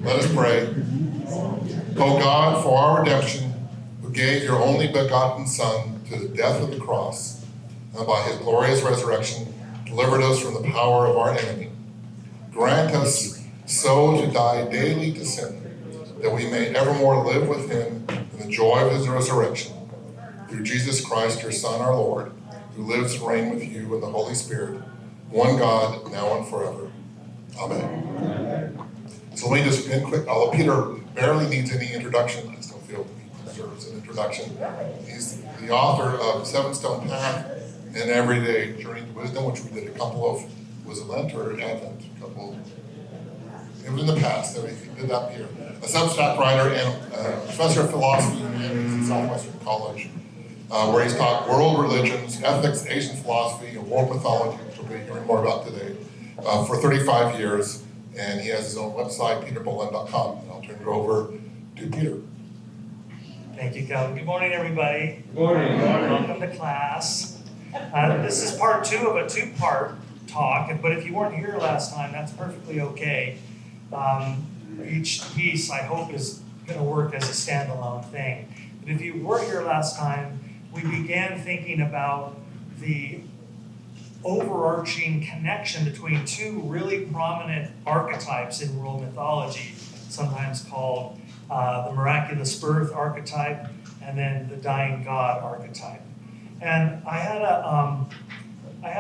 Let us pray. O God, for our redemption, who gave your only begotten Son to the death of the cross, and by his glorious resurrection delivered us from the power of our enemy, grant us so to die daily to sin, that we may evermore live with him in the joy of his resurrection. Through Jesus Christ, your Son, our Lord, who lives and reigns with you in the Holy Spirit, one God, now and forever. Amen. So let me just begin quick. Although Peter barely needs any introduction, I still feel he deserves an introduction. He's the author of Seven Stone Path and Everyday Journey to Wisdom, which we did a couple of, was it Lent or Advent? A couple. It was in the past that we did that here. A Substack writer and professor of philosophy at Southwestern College, where he's taught world religions, ethics, Asian philosophy, and world mythology, which we'll be hearing more about today, for 35 years. And he has his own website, peterbolen.com. And I'll turn it over to Peter. Thank you, Calvin. Good morning, everybody. Good morning. Welcome to class. This is part 2 of a 2-part talk, but if you weren't here last time, that's perfectly okay. Each piece, I hope, is going to work as a standalone thing. But if you were here last time, we began thinking about the overarching connection between 2 really prominent archetypes in world mythology, sometimes called the miraculous birth archetype and then the dying God archetype. And I had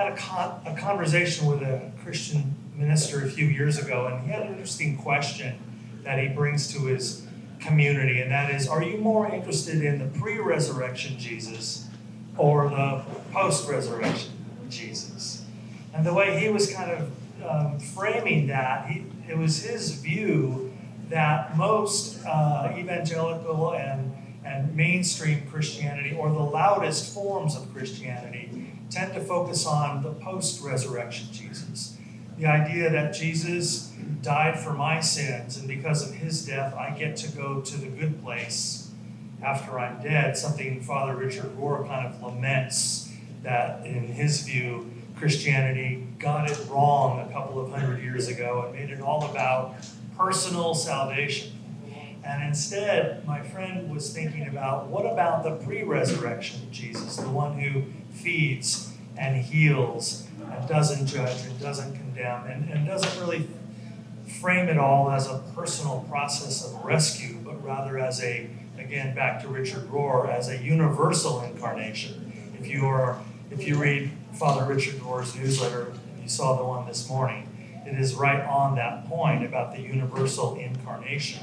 a conversation with a Christian minister a few years ago, and he had an interesting question that he brings to his community, and that is, are you more interested in the pre-resurrection Jesus or the post-resurrection Jesus? And the way he was kind of framing that, it was his view that most evangelical and mainstream Christianity, or the loudest forms of Christianity, tend to focus on the post-resurrection Jesus. The idea that Jesus died for my sins, and because of his death, I get to go to the good place after I'm dead, something Father Richard Rohr kind of laments, that in his view, Christianity got it wrong a couple of hundred years ago and made it all about personal salvation. And instead, my friend was thinking about, what about the pre-resurrection Jesus, the one who feeds and heals and doesn't judge and doesn't condemn and doesn't really frame it all as a personal process of rescue, but rather as a, again, back to Richard Rohr, as a universal incarnation. If you read Father Richard Rohr's newsletter, you saw the one this morning, it is right on that point about the universal incarnation.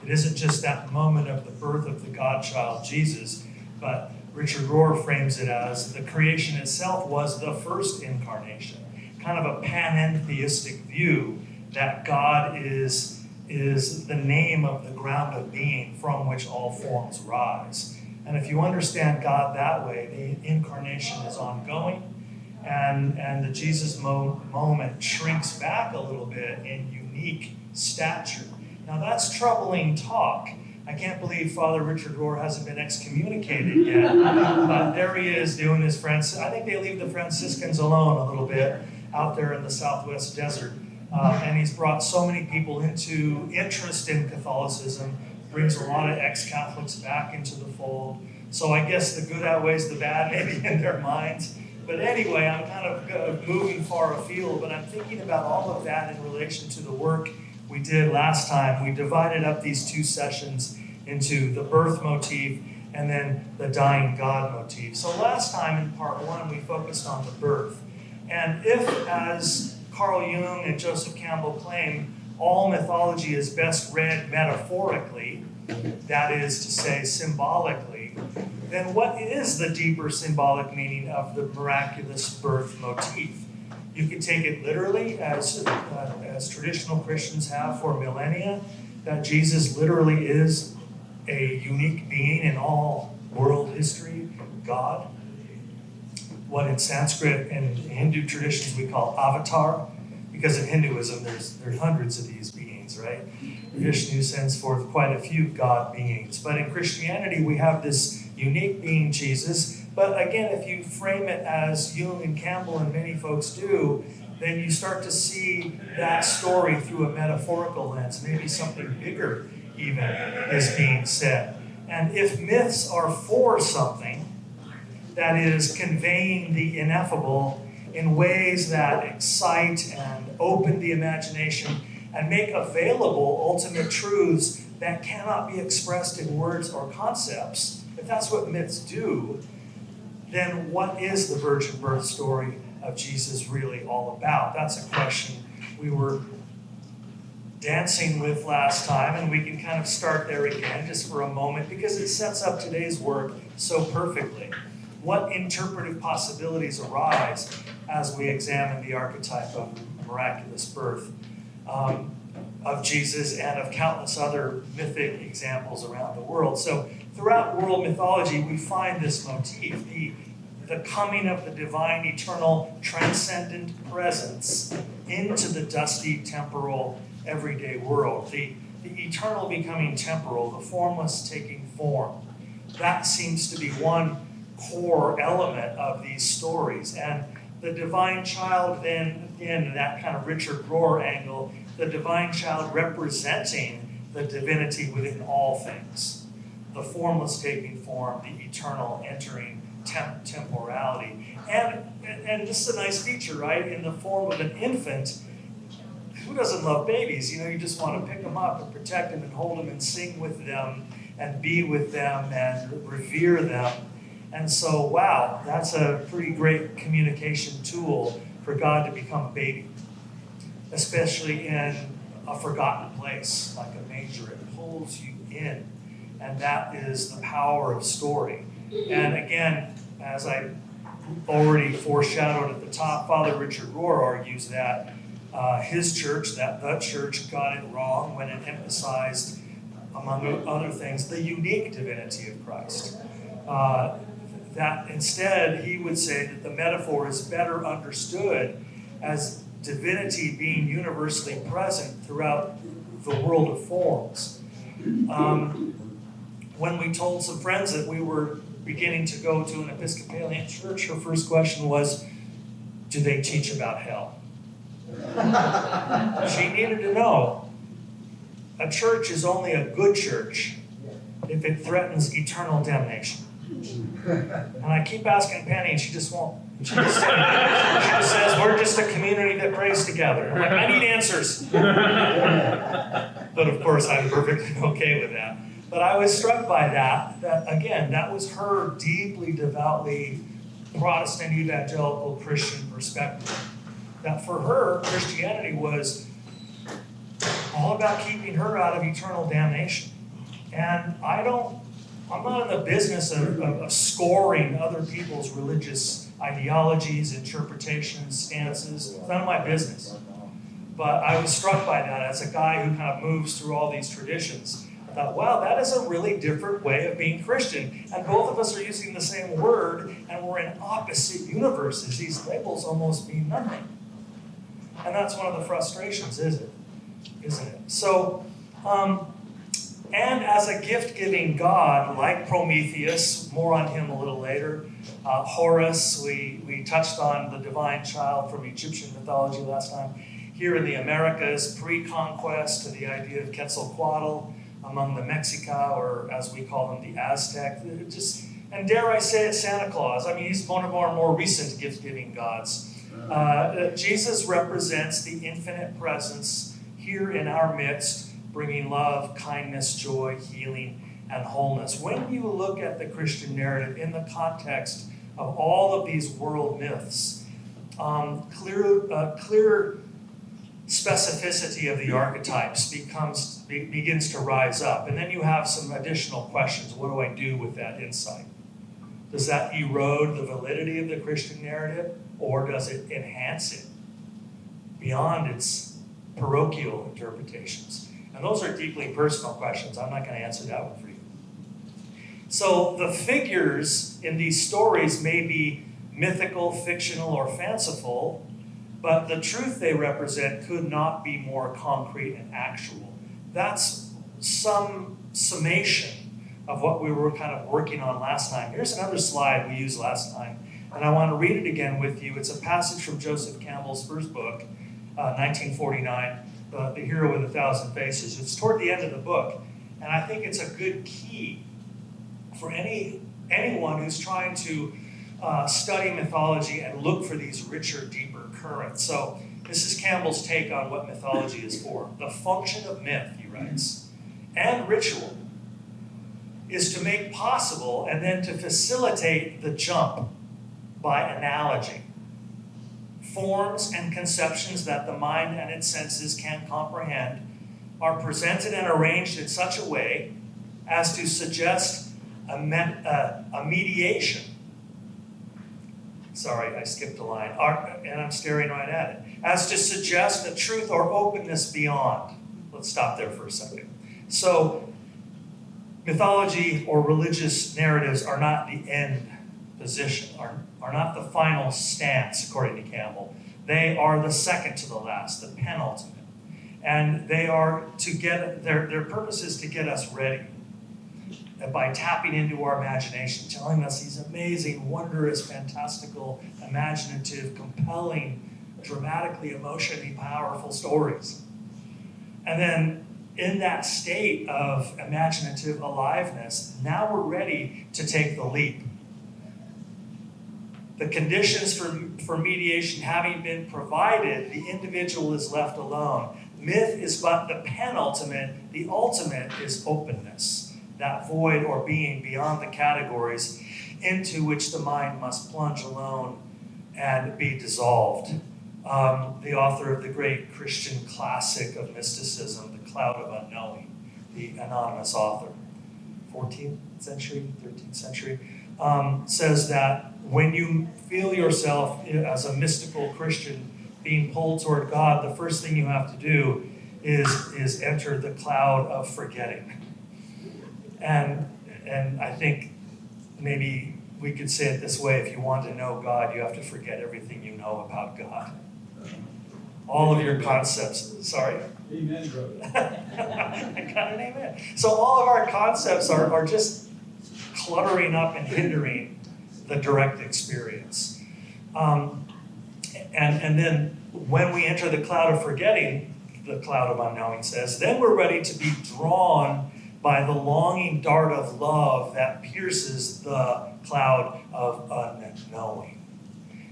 It isn't just that moment of the birth of the God-child Jesus, but Richard Rohr frames it as the creation itself was the first incarnation, kind of a panentheistic view that God is the name of the ground of being from which all forms rise. And if you understand God that way, the incarnation is ongoing, and the Jesus moment shrinks back a little bit in unique stature. Now that's troubling talk. I can't believe Father Richard Rohr hasn't been excommunicated yet. There he is doing his I think they leave the Franciscans alone a little bit out there in the Southwest desert. And he's brought so many people into interest in Catholicism, brings a lot of ex-Catholics back into the fold. So I guess the good outweighs the bad maybe in their minds. But anyway, I'm kind of moving far afield, but I'm thinking about all of that in relation to the work we did last time. We divided up these 2 sessions into the birth motif and then the dying God motif. So last time in part 1, we focused on the birth. And if, as Carl Jung and Joseph Campbell claim, all mythology is best read metaphorically, that is to say symbolically, then what is the deeper symbolic meaning of the miraculous birth motif? You could take it literally, as traditional Christians have for millennia, that Jesus literally is a unique being in all world history, God. What in Sanskrit and Hindu traditions we call avatar, because in Hinduism there's hundreds of these beings, right? Vishnu sends forth quite a few God beings. But in Christianity we have this unique being, Jesus. But again, if you frame it as Jung and Campbell and many folks do, then you start to see that story through a metaphorical lens. Maybe something bigger even is being said. And if myths are for something, that is conveying the ineffable in ways that excite and open the imagination and make available ultimate truths that cannot be expressed in words or concepts, if that's what myths do, then what is the virgin birth story of Jesus really all about? That's a question we were dancing with last time, and we can kind of start there again just for a moment because it sets up today's work so perfectly. What interpretive possibilities arise as we examine the archetype of miraculous birth of Jesus and of countless other mythic examples around the world? So throughout world mythology, we find this motif, the coming of the divine, eternal, transcendent presence into the dusty, temporal, everyday world. The eternal becoming temporal, the formless taking form. That seems to be one core element of these stories. And the divine child then, in that kind of Richard Rohr angle, the divine child representing the divinity within all things. The formless taking form, the eternal entering temporality. And this is a nice feature, right? In the form of an infant, who doesn't love babies? You just want to pick them up and protect them and hold them and sing with them and be with them and revere them. And so, wow, that's a pretty great communication tool for God to become a baby, especially in a forgotten place like a manger. It pulls you in, and that is the power of story. And again, as I already foreshadowed at the top, Father Richard Rohr argues that his church, the church, got it wrong when it emphasized, among other things, the unique divinity of Christ. That instead, he would say that the metaphor is better understood as divinity being universally present throughout the world of forms. When we told some friends that we were beginning to go to an Episcopalian church, her first question was, do they teach about hell? She needed to know. A church is only a good church if it threatens eternal damnation. And I keep asking Penny, and she just won't. She just says, we're just a community that prays together. I'm like, I need answers. But of course, I'm perfectly okay with that. But I was struck by that again, that was her deeply, devoutly Protestant, evangelical, Christian perspective. That for her, Christianity was all about keeping her out of eternal damnation. And I'm not in the business of scoring other people's religious ideologies, interpretations, stances. It's none of my business. But I was struck by that as a guy who kind of moves through all these traditions. I thought, wow, that is a really different way of being Christian. And both of us are using the same word, and we're in opposite universes. These labels almost mean nothing. And that's one of the frustrations, isn't it? So, and as a gift-giving God, like Prometheus, more on him a little later, Horus, we touched on the divine child from Egyptian mythology last time. Here in the Americas, pre-conquest, to the idea of Quetzalcoatl among the Mexica, or as we call them, the Aztec. And dare I say it, Santa Claus. I mean, he's one of our more recent gift-giving gods. Jesus represents the infinite presence here in our midst, bringing love, kindness, joy, healing, and wholeness. When you look at the Christian narrative in the context of all of these world myths, clear specificity of the archetypes begins to rise up. And then you have some additional questions. What do I do with that insight? Does that erode the validity of the Christian narrative, or does it enhance it beyond its parochial interpretations? And those are deeply personal questions. I'm not going to answer that one for you. So the figures in these stories may be mythical, fictional, or fanciful, but the truth they represent could not be more concrete and actual. That's some summation of what we were kind of working on last time. Here's another slide we used last time And I want to read it again with you. It's a passage from Joseph Campbell's first book, 1949, The Hero with a Thousand Faces. It's toward the end of the book, and I think it's a good key for anyone who's trying to study mythology and look for these richer, deeper currents. So this is Campbell's take on what mythology is for. The function of myth, he writes, and ritual is to make possible and then to facilitate the jump by analogy. Forms and conceptions that the mind and its senses can comprehend are presented and arranged in such a way as to suggest a mediation. Sorry, I skipped a line, and I'm staring right at it. As to suggest a truth or openness beyond. Let's stop there for a second. So, mythology or religious narratives are not the end position, are not the final stance, according to Campbell. They are the second to the last, the penultimate. And they are to get, their purpose is to get us ready. And by tapping into our imagination, telling us these amazing, wondrous, fantastical, imaginative, compelling, dramatically, emotionally powerful stories. And then in that state of imaginative aliveness, now we're ready to take the leap. The conditions for mediation having been provided, the individual is left alone. Myth is but the penultimate, the ultimate is openness. That void or being beyond the categories into which the mind must plunge alone and be dissolved. The author of the great Christian classic of mysticism, The Cloud of Unknowing, the anonymous author, 14th century, 13th century, says that when you feel yourself as a mystical Christian being pulled toward God, the first thing you have to do is enter the cloud of forgetting. And I think maybe we could say it this way: if you want to know God, you have to forget everything you know about God. All of your concepts, sorry? Amen, brother. I got an amen. So all of our concepts are just cluttering up and hindering the direct experience. And then when we enter the cloud of forgetting, the cloud of unknowing says, then we're ready to be drawn by the longing dart of love that pierces the cloud of unknowing.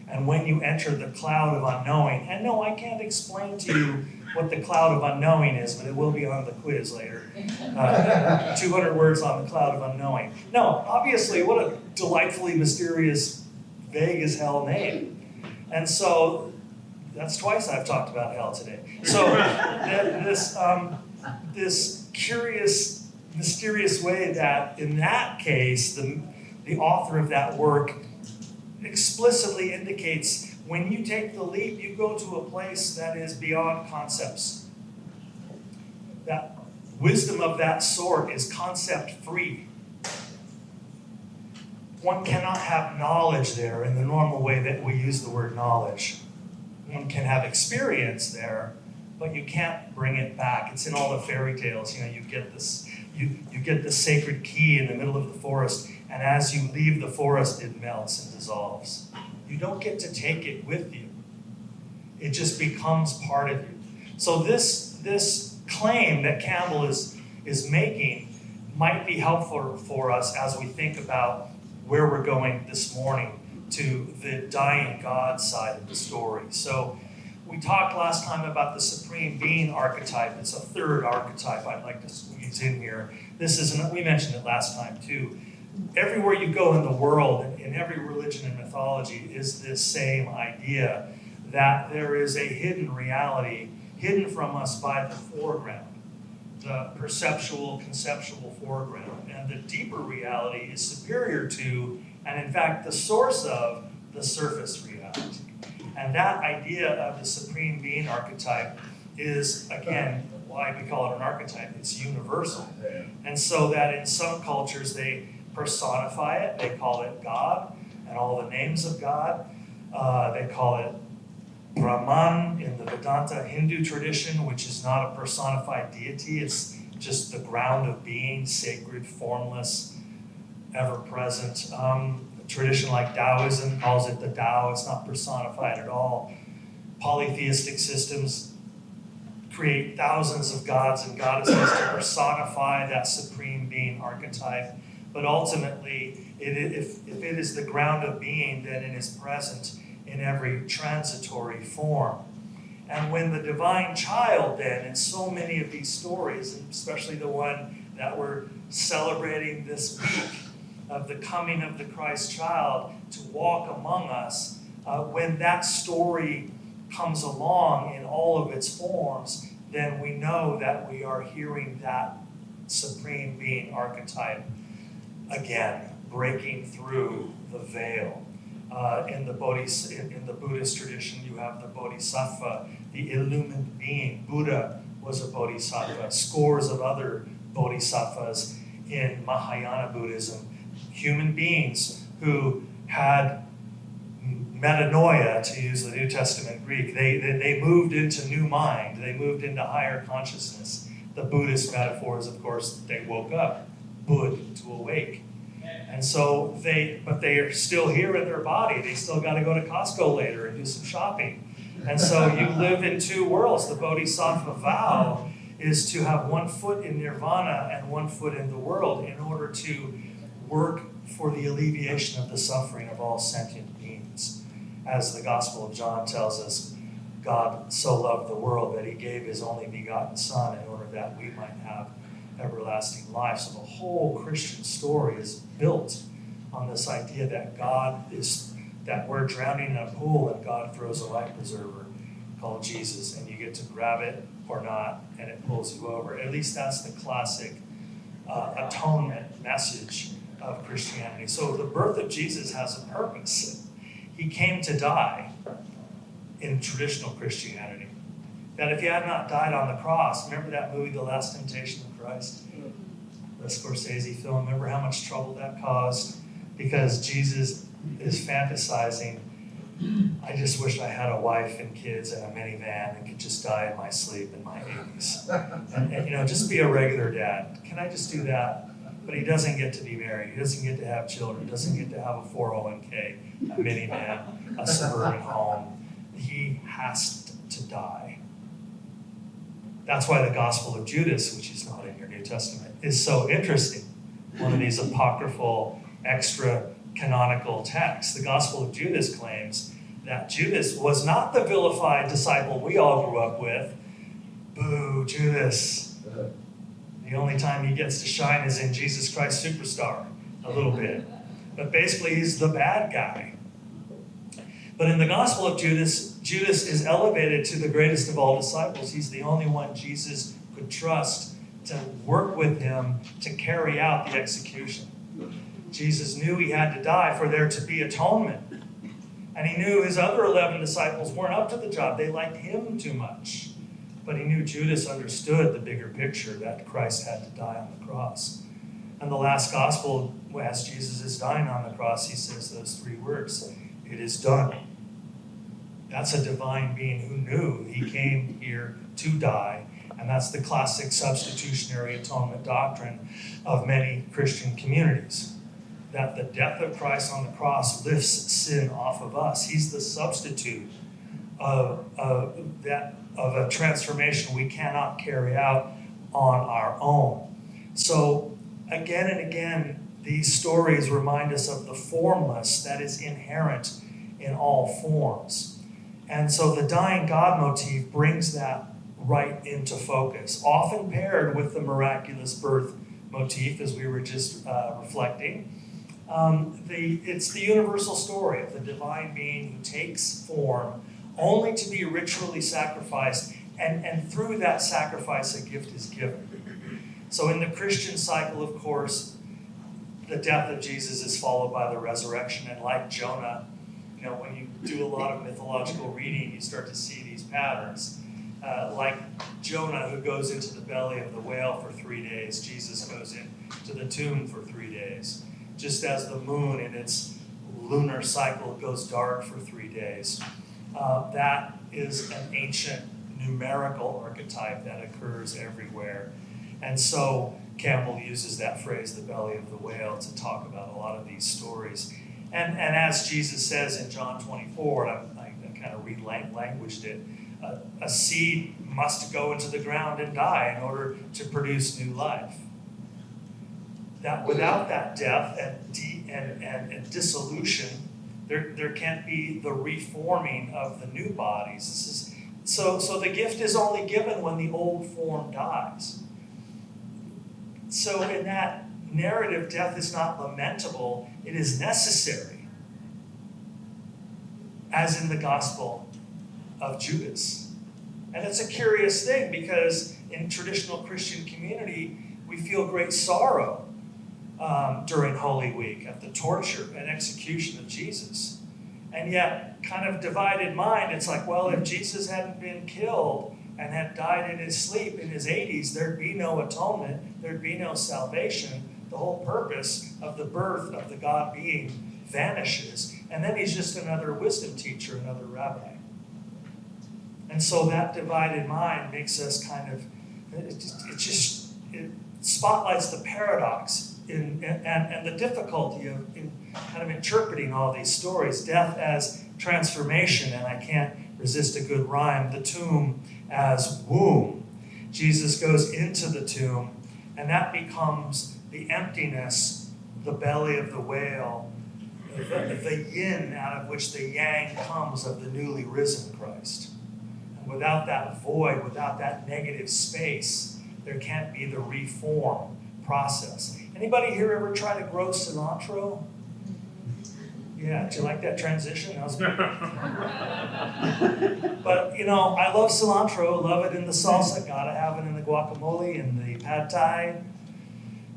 And when you enter the cloud of unknowing, and no, I can't explain to you what the cloud of unknowing is, but it will be on the quiz later. 200 words on the cloud of unknowing. No, obviously, what a delightfully mysterious, vague as hell name. And so, that's twice I've talked about hell today. So, this curious, mysterious way that, in that case, the author of that work explicitly indicates when you take the leap, you go to a place that is beyond concepts. That wisdom of that sort is concept-free. One cannot have knowledge there in the normal way that we use the word knowledge. One can have experience there, but you can't bring it back. It's in all the fairy tales. You know, you get this. You get the sacred key in the middle of the forest, and as you leave the forest, it melts and dissolves. You don't get to take it with you. It just becomes part of you. So this claim that Campbell is making might be helpful for us as we think about where we're going this morning to the dying God side of the story. So we talked last time about the supreme being archetype. It's a third archetype I'd like to squeeze in here. We mentioned it last time too. Everywhere you go in the world, in every religion and mythology, is this same idea that there is a hidden reality, hidden from us by the foreground, the perceptual, conceptual foreground. And the deeper reality is superior to, and in fact the source of, the surface reality. And that idea of the supreme being archetype is, again, why we call it an archetype. It's universal. And so that in some cultures they personify it, they call it God, and all the names of God. They call it Brahman in the Vedanta Hindu tradition, which is not a personified deity. It's just the ground of being, sacred, formless, ever-present. tradition like Taoism calls it the Tao. It's not personified at all. Polytheistic systems create thousands of gods and goddesses to personify that supreme being archetype. But ultimately, if it is the ground of being, then it is present in every transitory form. And when the divine child then, in so many of these stories, and especially the one that we're celebrating this week, of the coming of the Christ child to walk among us, when that story comes along in all of its forms, then we know that we are hearing that supreme being archetype again, breaking through the veil. In the Buddhist tradition, you have the bodhisattva, the illumined being. Buddha was a bodhisattva. Scores of other bodhisattvas in Mahayana Buddhism. Human beings who had metanoia, to use the New Testament Greek. They moved into new mind. They moved into higher consciousness. The Buddhist metaphor is, of course, they woke up, Bud, to awake. And so they are still here in their body. They still got to go to Costco later and do some shopping. And so you live in two worlds. The Bodhisattva vow is to have one foot in nirvana and one foot in the world in order to work for the alleviation of the suffering of all sentient beings. As the Gospel of John tells us, God so loved the world that he gave his only begotten Son in order that we might have everlasting life. So the whole Christian story is built on this idea that we're drowning in a pool and God throws a life preserver called Jesus, and you get to grab it or not, and it pulls you over. At least that's the classic atonement message of Christianity. So the birth of Jesus has a purpose. He came to die in traditional Christianity. That if he had not died on the cross, remember that movie, The Last Temptation of Christ? The Scorsese film, remember how much trouble that caused? Because Jesus is fantasizing, I just wish I had a wife and kids and a minivan and could just die in my sleep in my 80s. And just be a regular dad. Can I just do that? But he doesn't get to be married. He doesn't get to have children. He doesn't get to have a 401k, a minivan, a suburban home. He has to die. That's why the Gospel of Judas, which is not in your New Testament, is so interesting. One of these apocryphal, extra-canonical texts. The Gospel of Judas claims that Judas was not the vilified disciple we all grew up with. Boo, Judas. The only time he gets to shine is in Jesus Christ Superstar, a little bit. But basically, he's the bad guy. But in the Gospel of Judas, Judas is elevated to the greatest of all disciples. He's the only one Jesus could trust to work with him to carry out the execution. Jesus knew he had to die for there to be atonement. And he knew his other 11 disciples weren't up to the job. They liked him too much. But he knew Judas understood the bigger picture that Christ had to die on the cross. And the last gospel, as Jesus is dying on the cross, he says those three words, "It is done." That's a divine being who knew he came here to die. And that's the classic substitutionary atonement doctrine of many Christian communities. That the death of Christ on the cross lifts sin off of us. He's the substitute of a transformation we cannot carry out on our own. So again and again, these stories remind us of the formless that is inherent in all forms. And so the dying God motif brings that right into focus, often paired with the miraculous birth motif, as we were just reflecting. It's the universal story of the divine being who takes form only to be ritually sacrificed, and through that sacrifice a gift is given. So in the Christian cycle, of course, the death of Jesus is followed by the resurrection, and like Jonah, when you do a lot of mythological reading, you start to see these patterns. Like Jonah, who goes into the belly of the whale for 3 days, Jesus goes into the tomb for 3 days. Just as the moon in its lunar cycle goes dark for 3 days. That is an ancient numerical archetype that occurs everywhere. And so Campbell uses that phrase, the belly of the whale, to talk about a lot of these stories. And as Jesus says in John 24, and I kind of relanguaged it, a seed must go into the ground and die in order to produce new life. That without that death and dissolution, there can't be the reforming of the new bodies. So the gift is only given when the old form dies. So in that narrative, death is not lamentable, it is necessary. As in the Gospel of Judas. And it's a curious thing because in traditional Christian community, we feel great sorrow during Holy Week at the torture and execution of Jesus. And yet, kind of divided mind, it's like, well, if Jesus hadn't been killed and had died in his sleep in his 80s, there'd be no atonement, there'd be no salvation. The whole purpose of the birth of the God being vanishes. And then he's just another wisdom teacher, another rabbi. And so that divided mind makes us kind of, it spotlights the paradox and the difficulty of kind of interpreting all these stories. Death as transformation, and I can't resist a good rhyme, the tomb as womb. Jesus goes into the tomb, and that becomes the emptiness, the belly of the whale, the yin out of which the yang comes of the newly risen Christ. And without that void, without that negative space, there can't be the reform process. Anybody here ever try to grow cilantro? Yeah, did you like that transition? That was good. But, I love cilantro, love it in the salsa, gotta have it in the guacamole and the pad thai.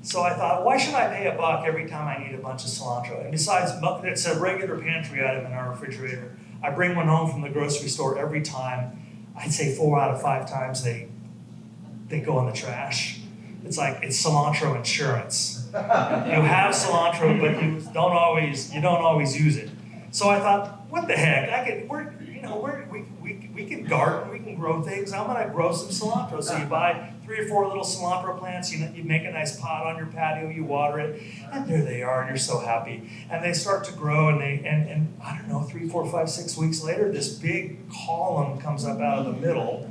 So I thought, why should I pay $1 every time I need a bunch of cilantro? And besides, it's a regular pantry item in our refrigerator. I bring one home from the grocery store every time. I'd say 4 out of 5 times they go in the trash. It's like, it's cilantro insurance. You have cilantro, but you don't always use it. So I thought, what the heck? We can garden, we can grow things. I'm gonna grow some cilantro. So you buy 3 or 4 little cilantro plants, you make a nice pot on your patio, you water it, and there they are, and you're so happy. And they start to grow, and I don't know, 3, 4, 5, 6 weeks later, this big column comes up out of the middle,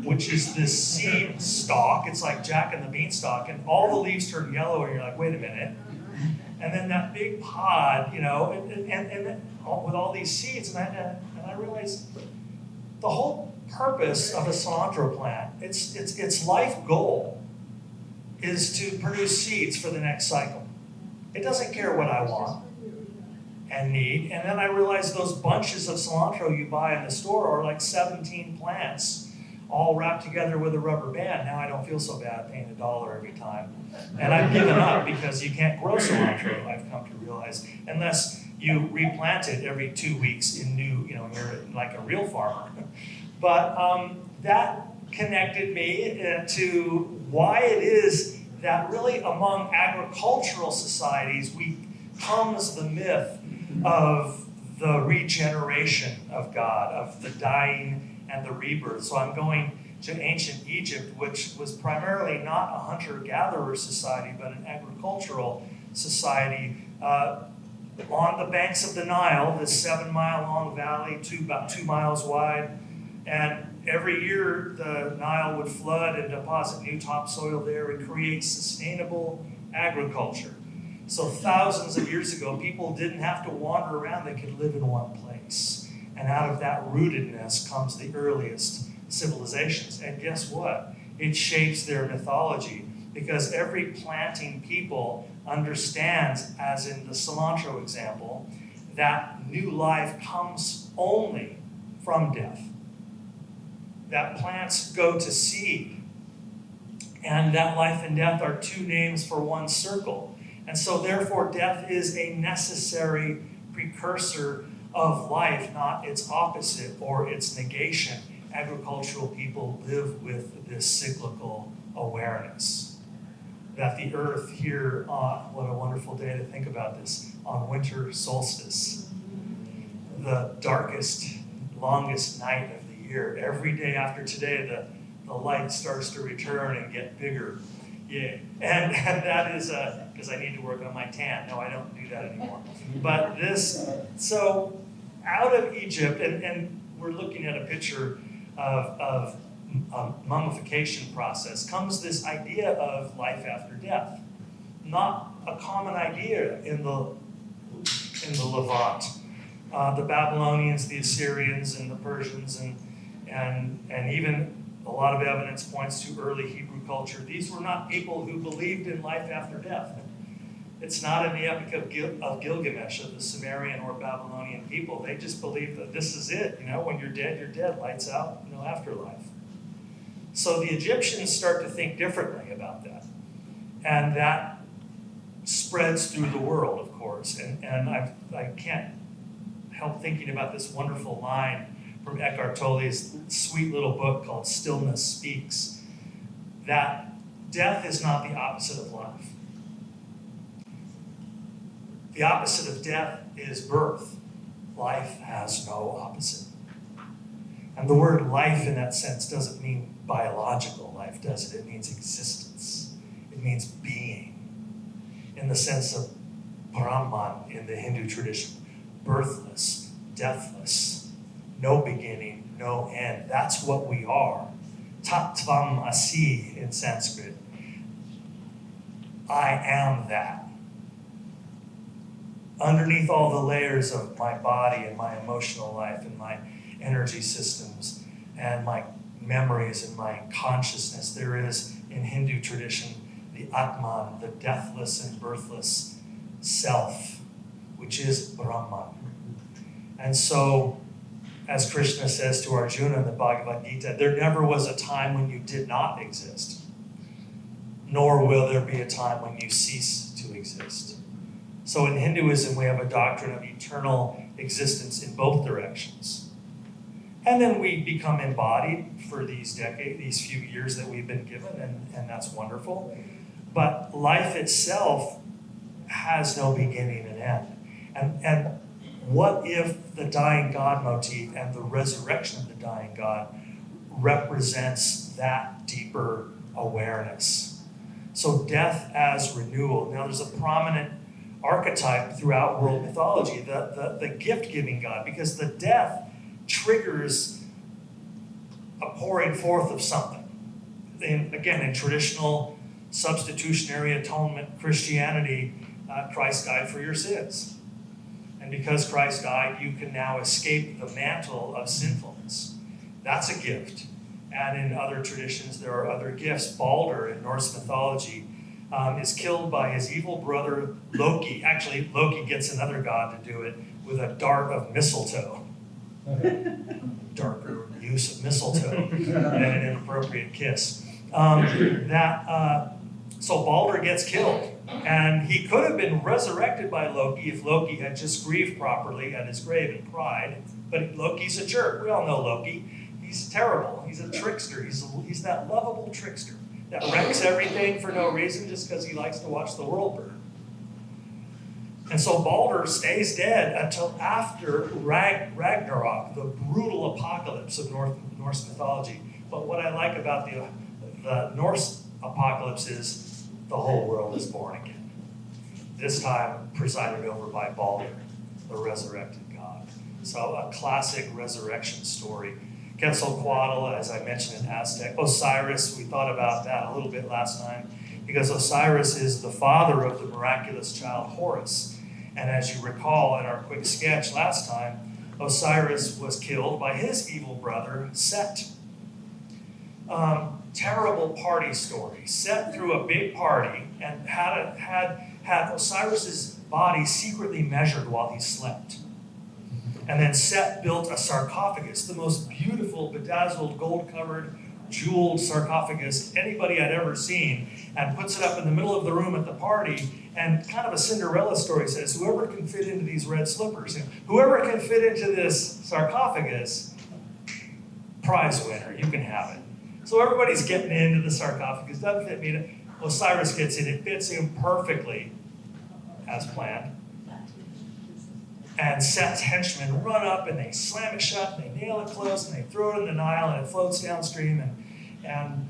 which is this seed stalk. It's like Jack and the Beanstalk, and all the leaves turn yellow, and you're like, wait a minute. And then that big pod, and with all these seeds, and I realized the whole purpose of a cilantro plant, its life goal is to produce seeds for the next cycle. It doesn't care what I want and need. And then I realized those bunches of cilantro you buy in the store are like 17 plants all wrapped together with a rubber band. Now I don't feel so bad paying $1 every time. And I've given up because you can't grow cilantro, I've come to realize, unless you replant it every 2 weeks in new, you're like a real farmer. But that connected me to why it is that really among agricultural societies comes the myth of the regeneration of God, of the dying and the rebirth. So I'm going to ancient Egypt, which was primarily not a hunter-gatherer society, but an agricultural society on the banks of the Nile, this 7-mile-long valley, about 2 miles wide. And every year the Nile would flood and deposit new topsoil there and create sustainable agriculture. So thousands of years ago, people didn't have to wander around, they could live in one place. And out of that rootedness comes the earliest civilizations. And guess what? It shapes their mythology, because every planting people understands, as in the cilantro example, that new life comes only from death. That plants go to seed, and that life and death are 2 names for one circle. And so therefore death is a necessary precursor of life, not its opposite or its negation. Agricultural people live with this cyclical awareness that the earth here, what a wonderful day to think about this, on winter solstice, the darkest, longest night of the year, every day after today, the light starts to return and get bigger. Yeah, and that is, because I need to work on my tan. No, I don't do that anymore. But so out of Egypt, and we're looking at a picture of a mummification process, comes this idea of life after death. Not a common idea in the Levant. The Babylonians, the Assyrians, and the Persians, and even a lot of evidence points to early Hebrew culture. These were not people who believed in life after death. It's not in the Epic of Gilgamesh of the Sumerian or Babylonian people. They just believed that this is it. When you're dead, lights out, no afterlife. So the Egyptians start to think differently about that. And that spreads through the world, of course. And I can't help thinking about this wonderful line from Eckhart Tolle's sweet little book called Stillness Speaks, that death is not the opposite of life. The opposite of death is birth. Life has no opposite. And the word life in that sense doesn't mean biological life, does it? It means existence. It means being. In the sense of Brahman in the Hindu tradition, birthless, deathless, no beginning, no end. That's what we are. Tattvam asi in Sanskrit. I am that. Underneath all the layers of my body and my emotional life and my energy systems and my memories and my consciousness, there is, in Hindu tradition, the Atman, the deathless and birthless self, which is Brahman. And so, as Krishna says to Arjuna in the Bhagavad Gita, there never was a time when you did not exist, nor will there be a time when you cease to exist. So in Hinduism, we have a doctrine of eternal existence in both directions. And then we become embodied for these few years that we've been given, and that's wonderful. But life itself has no beginning and end. And what if the dying God motif and the resurrection of the dying God represents that deeper awareness? So death as renewal. Now there's a prominent archetype throughout world mythology, the gift-giving God, because the death triggers a pouring forth of something. Again, in traditional substitutionary atonement Christianity, Christ died for your sins. And because Christ died, you can now escape the mantle of sinfulness. That's a gift. And in other traditions, there are other gifts. Balder in Norse mythology is killed by his evil brother Loki. Actually, Loki gets another god to do it with a dart of mistletoe. Darker use of mistletoe than an inappropriate kiss. So Balder gets killed. And he could have been resurrected by Loki if Loki had just grieved properly at his grave and cried. But Loki's a jerk. We all know Loki. He's terrible. He's a trickster. He's that lovable trickster that wrecks everything for no reason just because he likes to watch the world burn. And so Balder stays dead until after Ragnarok, the brutal apocalypse of Norse mythology. But what I like about the Norse apocalypse is the whole world is born again. This time presided over by Balder, the resurrected God. So a classic resurrection story. Quetzalcoatl, as I mentioned in Aztec. Osiris, we thought about that a little bit last time, because Osiris is the father of the miraculous child Horus. And as you recall in our quick sketch last time, Osiris was killed by his evil brother, Set. Terrible party story. Set threw a big party and had Osiris's body secretly measured while he slept. And then Set built a sarcophagus, the most beautiful, bedazzled, gold-covered, jeweled sarcophagus anybody had ever seen, and puts it up in the middle of the room at the party. And kind of a Cinderella story says, whoever can fit into these red slippers, whoever can fit into this sarcophagus, prize winner, you can have it. So everybody's getting into the sarcophagus, doesn't fit me. Osiris gets in, it fits him perfectly as planned. And Set's henchmen run up and they slam it shut and they nail it close and they throw it in the Nile and it floats downstream and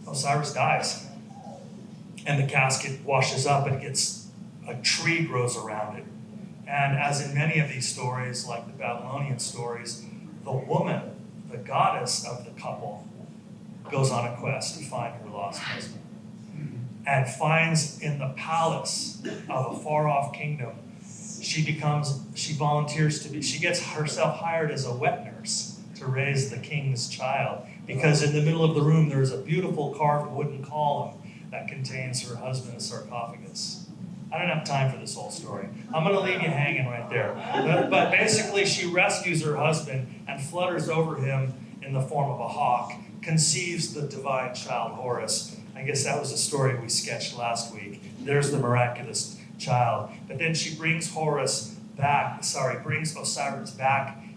Osiris dies. and the casket washes up and a tree grows around it. And as in many of these stories, like the Babylonian stories, the woman, the goddess of the couple, goes on a quest to find her lost husband, and finds in the palace of a far-off kingdom. She volunteers she gets herself hired as a wet nurse to raise the king's child, because in the middle of the room there is a beautiful carved wooden column that contains her husband's sarcophagus. I don't have time for this whole story. I'm going to leave you hanging right there. But basically, she rescues her husband and flutters over him in the form of a hawk, conceives the divine child Horus. I guess that was a story we sketched last week. There's the miraculous child. But then she brings Osiris back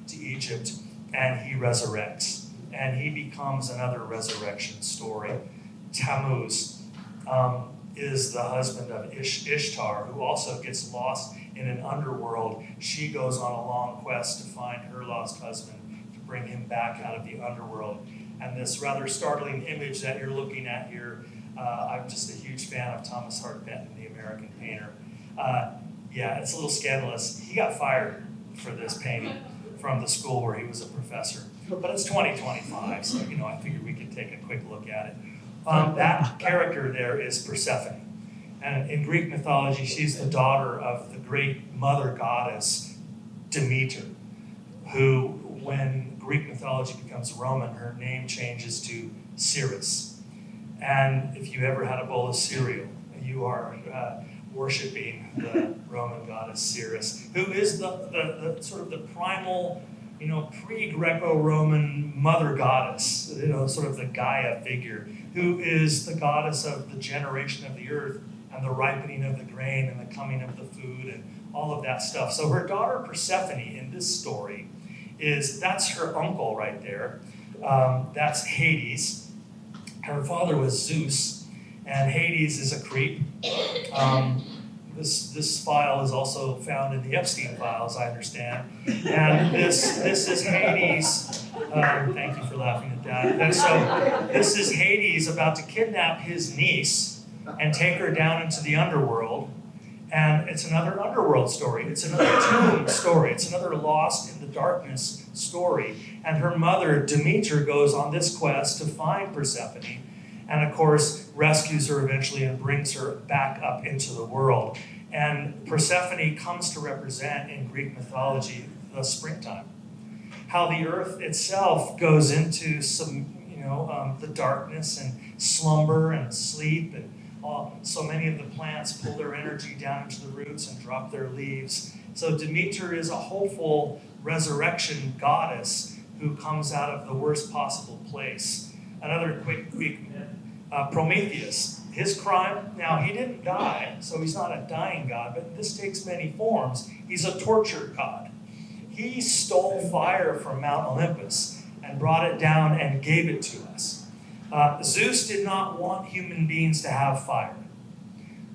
to Egypt, and he resurrects. And he becomes another resurrection story. Tammuz is the husband of Ishtar, who also gets lost in an underworld. She goes on a long quest to find her lost husband, to bring him back out of the underworld. And this rather startling image that you're looking at here, I'm just a huge fan of Thomas Hart Benton, the American painter. Yeah, it's a little scandalous. He got fired for this painting from the school where he was a professor. But it's 2025, so I figured we could take a quick look at it. That character there is Persephone. And in Greek mythology, she's the daughter of the great mother goddess Demeter, who, when Greek mythology becomes Roman, her name changes to Ceres. And if you ever had a bowl of cereal, you are worshiping the Roman goddess Ceres, who is the sort of the primal, pre-Greco-Roman mother goddess, sort of the Gaia figure, who is the goddess of the generation of the earth and the ripening of the grain and the coming of the food and all of that stuff. So her daughter Persephone in this story that's her uncle right there. That's Hades. Her father was Zeus, and Hades is a creep. This file is also found in the Epstein files, I understand. And this is Hades. Thank you for laughing at that. And so this is Hades about to kidnap his niece and take her down into the underworld. And it's another underworld story. It's another tomb story. It's another lost in the darkness story. And her mother, Demeter, goes on this quest to find Persephone, and of course rescues her eventually and brings her back up into the world. And Persephone comes to represent in Greek mythology the springtime. How the earth itself goes into some, the darkness and slumber and sleep, and so many of the plants pull their energy down into the roots and drop their leaves. So Demeter is a hopeful resurrection goddess who comes out of the worst possible place. Another quick Greek myth, Prometheus. His crime, now he didn't die, so he's not a dying god, but this takes many forms. He's a torture god. He stole fire from Mount Olympus and brought it down and gave it to us. Zeus did not want human beings to have fire.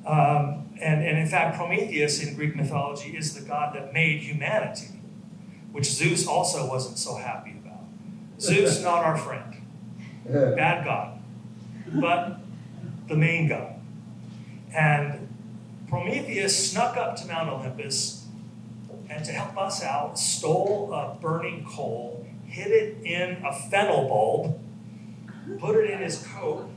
And in fact, Prometheus in Greek mythology is the god that made humanity, which Zeus also wasn't so happy about. Zeus, not our friend. Bad god. But the main god. And Prometheus snuck up to Mount Olympus and, to help us out, stole a burning coal, hid it in a fennel bulb, put it in his coat,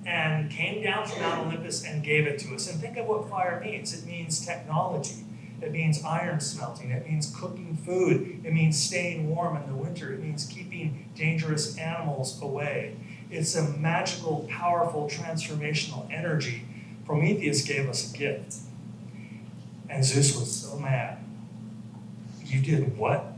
and came down from Mount Olympus and gave it to us. And think of what fire means. It means technology. It means iron smelting. It means cooking food. It means staying warm in the winter. It means keeping dangerous animals away. It's a magical, powerful, transformational energy. Prometheus gave us a gift. And Zeus was so mad. You did what?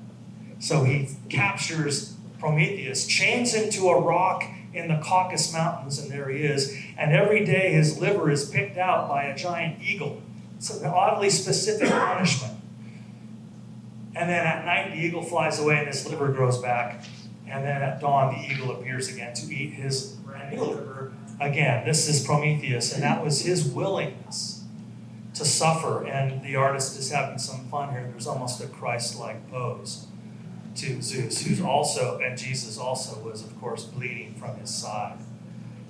So he captures Prometheus, chains him to a rock in the Caucasus Mountains, and there he is. And every day his liver is picked out by a giant eagle. It's an oddly specific punishment. And then at night the eagle flies away and his liver grows back. And then at dawn the eagle appears again to eat his brand new liver again. This is Prometheus, and that was his willingness to suffer. And the artist is having some fun here. There's almost a Christ-like pose to Zeus, who's also, and Jesus also was, of course, bleeding from his side.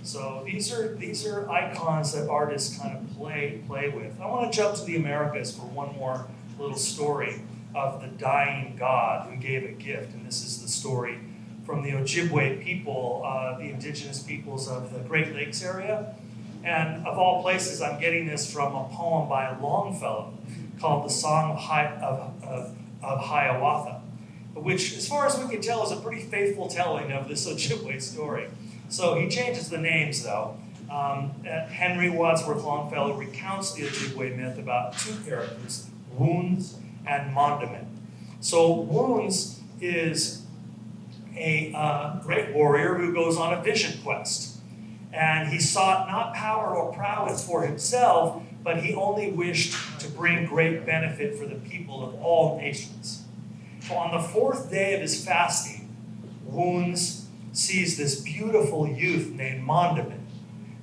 So these are icons that artists kind of play with. I want to jump to the Americas for one more little story of the dying god who gave a gift. And this is the story from the Ojibwe people, the indigenous peoples of the Great Lakes area. And of all places, I'm getting this from a poem by Longfellow called The Song of Hiawatha, which, as far as we can tell, is a pretty faithful telling of this Ojibwe story. So he changes the names, though. Henry Wadsworth Longfellow recounts the Ojibwe myth about two characters, Wounds and Mondament. So Wounds is a great warrior who goes on a vision quest. And he sought not power or prowess for himself, but he only wished to bring great benefit for the people of all nations. So on the fourth day of his fasting, Wounds sees this beautiful youth named Mondament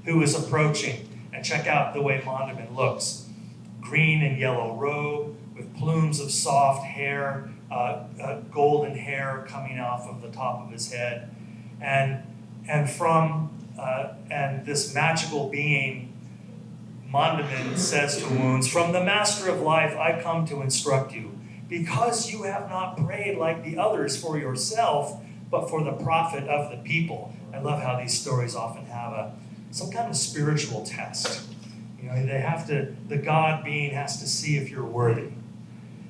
who is approaching. And check out the way Mondament looks. Green and yellow robe with plumes of soft hair, golden hair coming off of the top of his head. And this magical being, Mondament says to Wounds, "From the Master of Life I come to instruct you, because you have not prayed like the others for yourself, but for the profit of the people." I love how these stories often have some kind of spiritual test. You know, the God being has to see if you're worthy.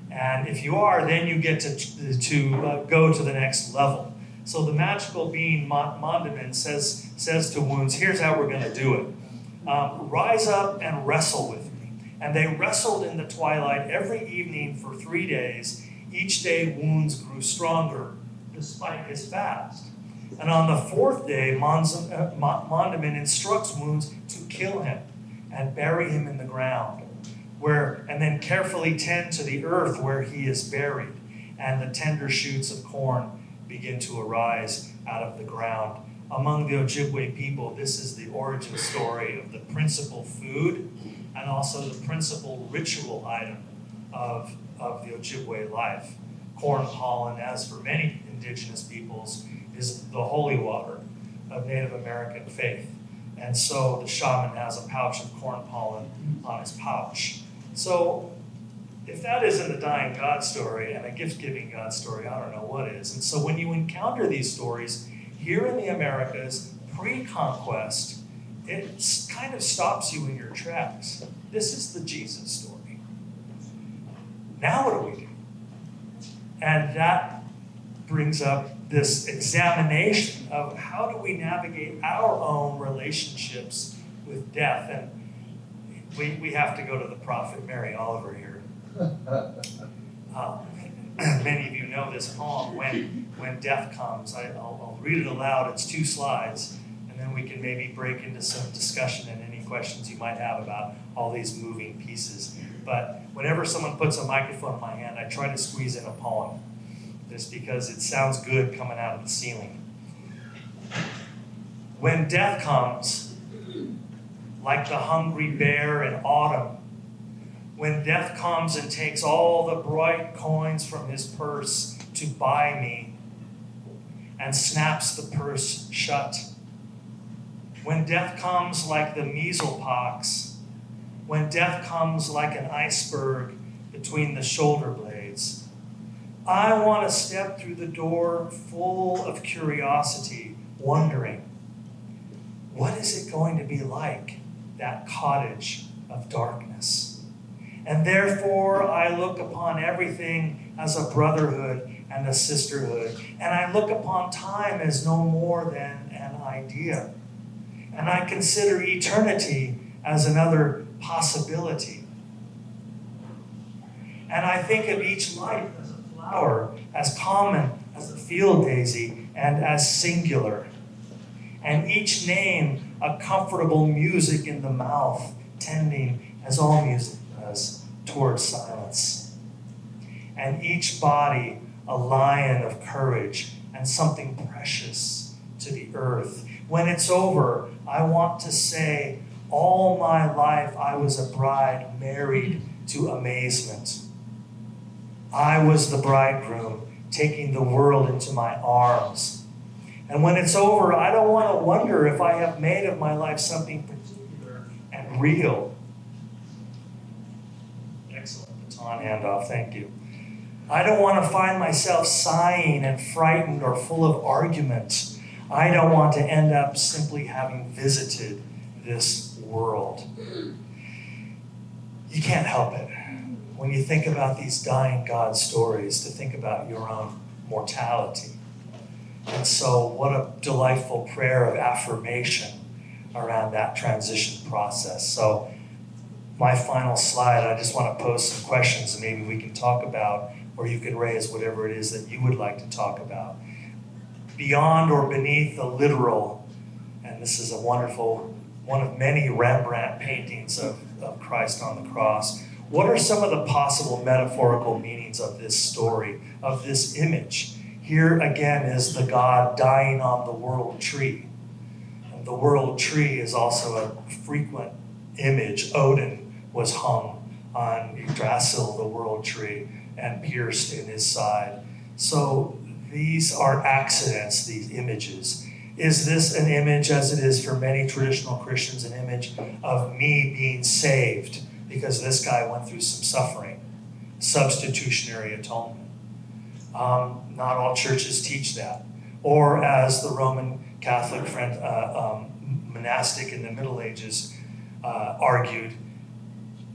And if you are, then you get to go to the next level. So the magical being, Mondament, says to Wounds, here's how we're going to do it. Rise up and wrestle with me. And they wrestled in the twilight every evening for 3 days. Each day Wounds grew stronger despite his fast. And on the fourth day, Mondament instructs Wounds to kill him and bury him in the ground, and then carefully tend to the earth where he is buried. And the tender shoots of corn begin to arise out of the ground. Among the Ojibwe people, this is the origin story of the principal food and also the principal ritual item of the Ojibwe life. Corn pollen, as for many indigenous peoples, is the holy water of Native American faith. And so the shaman has a pouch of corn pollen on his pouch. So if that isn't a dying God story and a gift-giving God story, I don't know what is. And so when you encounter these stories here in the Americas, pre-conquest, it kind of stops you in your tracks. This is the Jesus story. Now what do we do? And that brings up this examination of how do we navigate our own relationships with death. And we have to go to the prophet Mary Oliver here. Many of you know this poem, When Death Comes. I'll read it aloud. It's 2 slides, and then we can maybe break into some discussion and any questions you might have about all these moving pieces. But whenever someone puts a microphone in my hand, I try to squeeze in a poem, just because it sounds good coming out of the ceiling. When death comes, like the hungry bear in autumn, when death comes and takes all the bright coins from his purse to buy me, and snaps the purse shut. When death comes like the measles pox, when death comes like an iceberg between the shoulder blades, I want to step through the door full of curiosity, wondering, what is it going to be like, that cottage of darkness? And therefore, I look upon everything as a brotherhood and a sisterhood. And I look upon time as no more than an idea. And I consider eternity as another possibility. And I think of each life as a flower, as common as the field daisy, and as singular. And each name a comfortable music in the mouth, tending, as all music does, towards silence. And each body a lion of courage and something precious to the earth. When it's over, I want to say, all my life I was a bride married to amazement. I was the bridegroom taking the world into my arms. And when it's over, I don't want to wonder if I have made of my life something particular and real. Excellent baton handoff, thank you. I don't want to find myself sighing and frightened or full of argument. I don't want to end up simply having visited this world. You can't help it. When you think about these dying God stories, to think about your own mortality. And so what a delightful prayer of affirmation around that transition process. So my final slide, I just want to pose some questions and maybe we can talk about, or you can raise whatever it is that you would like to talk about. Beyond or beneath the literal, and this is a wonderful, one of many Rembrandt paintings of Christ on the cross. What are some of the possible metaphorical meanings of this story, of this image? Here again is the God dying on the world tree. And the world tree is also a frequent image. Odin was hung on Yggdrasil, the world tree, and pierced in his side. So these are accidents, these images. Is this an image, as it is for many traditional Christians, an image of me being saved because this guy went through some suffering? Substitutionary atonement. Not all churches teach that. Or as the Roman Catholic monastic in the Middle Ages argued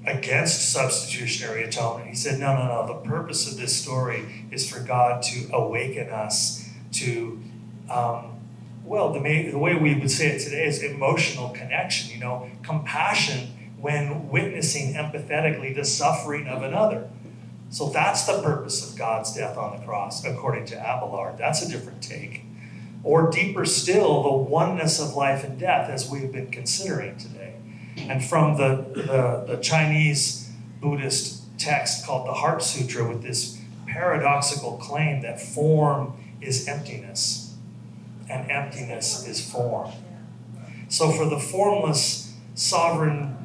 against substitutionary atonement. He said, no. The purpose of this story is for God to awaken us to, the way we would say it today is emotional connection, compassion when witnessing empathetically the suffering of another. So that's the purpose of God's death on the cross, according to Abelard. That's a different take. Or deeper still, the oneness of life and death, as we've been considering today. And from the Chinese Buddhist text called the Heart Sutra, with this paradoxical claim that form is emptiness, and emptiness is form. So for the formless, sovereign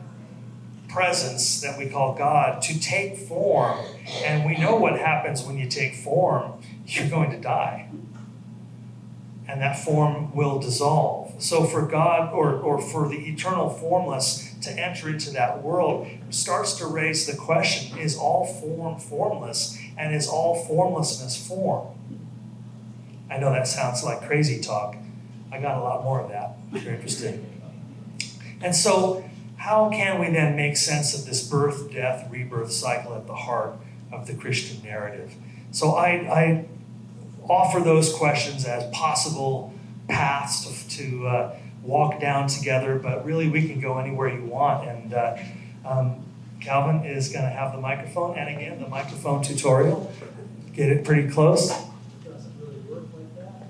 presence that we call God to take form, and we know what happens when you take form, you're going to die. And that form will dissolve. So for God, or for the eternal formless to enter into that world, starts to raise the question, is all form formless, and is all formlessness form? I know that sounds like crazy talk. I got a lot more of that, if you're interested. And so, how can we then make sense of this birth, death, rebirth cycle at the heart of the Christian narrative? So I offer those questions as possible paths to walk down together, but really we can go anywhere you want. And Calvin is going to have the microphone, and again, the microphone tutorial. Get it pretty close. It doesn't really work like that.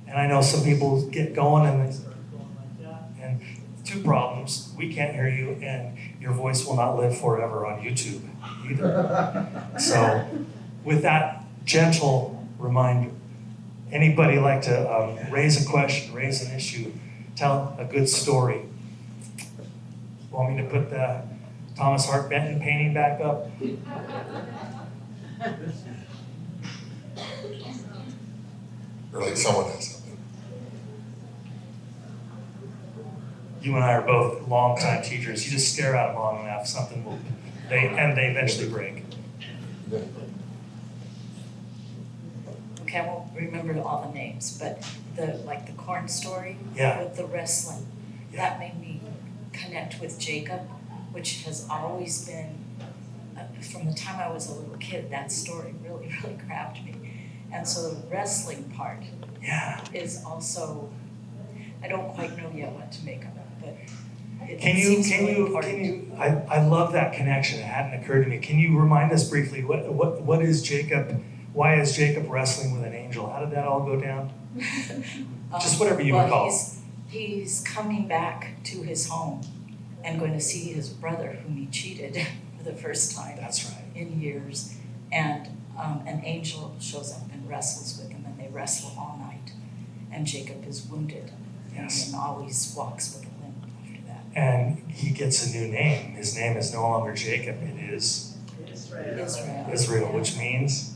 And I know some people get going and Start going like that. And two problems. We can't hear you, and your voice will not live forever on YouTube either. So with that gentle reminder, anybody like to raise a question, raise an issue, tell a good story? Want me to put the Thomas Hart Benton painting back up? Or like someone has something. You and I are both longtime teachers. You just stare at them long enough, something will, they eventually break. Okay, I won't remember all the names, but the corn story Yeah. with the wrestling, that made me connect with Jacob, which has always been, from the time I was a little kid, that story really, really grabbed me. And so the wrestling part is also, I don't quite know yet what to make of it, but it seems really important. I love that connection. It hadn't occurred to me. Can you remind us briefly, what is Jacob, why is Jacob wrestling with an angel? How did that all go down? Just whatever you would call. He's coming back to his home and going to see his brother whom he cheated for the first time. That's right. In years. And an angel shows up and wrestles with him, and they wrestle all night. And Jacob is wounded. Yes. And always walks with a limp after that. And he gets a new name. His name is no longer Jacob. It is Israel. Israel, which means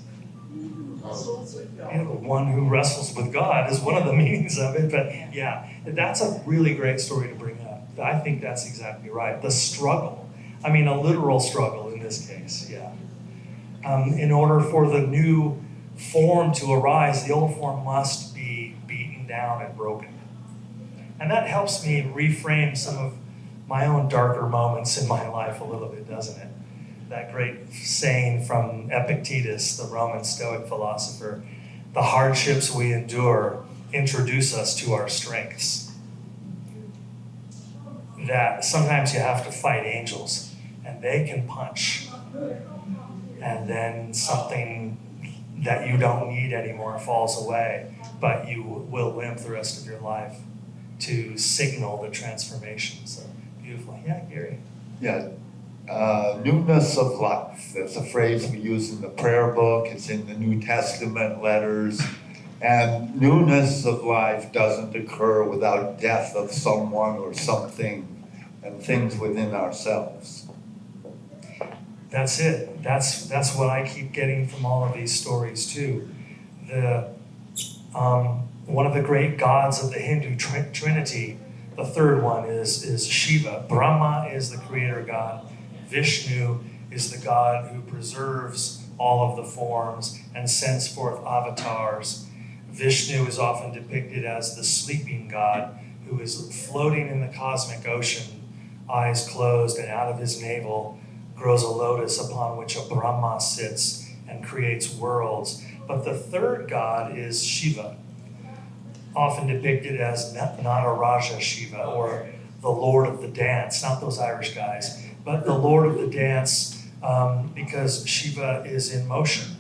Yeah, the one who wrestles with God is one of the meanings of it. But yeah, that's a really great story to bring up. I think that's exactly right. The struggle. I mean, a literal struggle in this case, yeah. In order for the new form to arise, the old form must be beaten down and broken. And that helps me reframe some of my own darker moments in my life a little bit, doesn't it? That great saying from Epictetus, the Roman Stoic philosopher, the hardships we endure introduce us to our strengths. That sometimes you have to fight angels, and they can punch. And then something that you don't need anymore falls away, but you will limp the rest of your life to signal the transformation. So beautiful. Yeah, Gary. Yeah, newness of life. That's a phrase we use in the prayer book. It's in the New Testament letters. And newness of life doesn't occur without death of someone or something and things within ourselves. That's it. That's what I keep getting from all of these stories too. One of the great gods of the Hindu Trinity, the third one is Shiva. Brahma is the creator god. Vishnu is the god who preserves all of the forms and sends forth avatars. Vishnu is often depicted as the sleeping god who is floating in the cosmic ocean, eyes closed, and out of his navel grows a lotus upon which a Brahma sits and creates worlds. But the third god is Shiva, often depicted as Nataraja Shiva, or the Lord of the Dance, not those Irish guys, but the Lord of the Dance, because Shiva is in motion.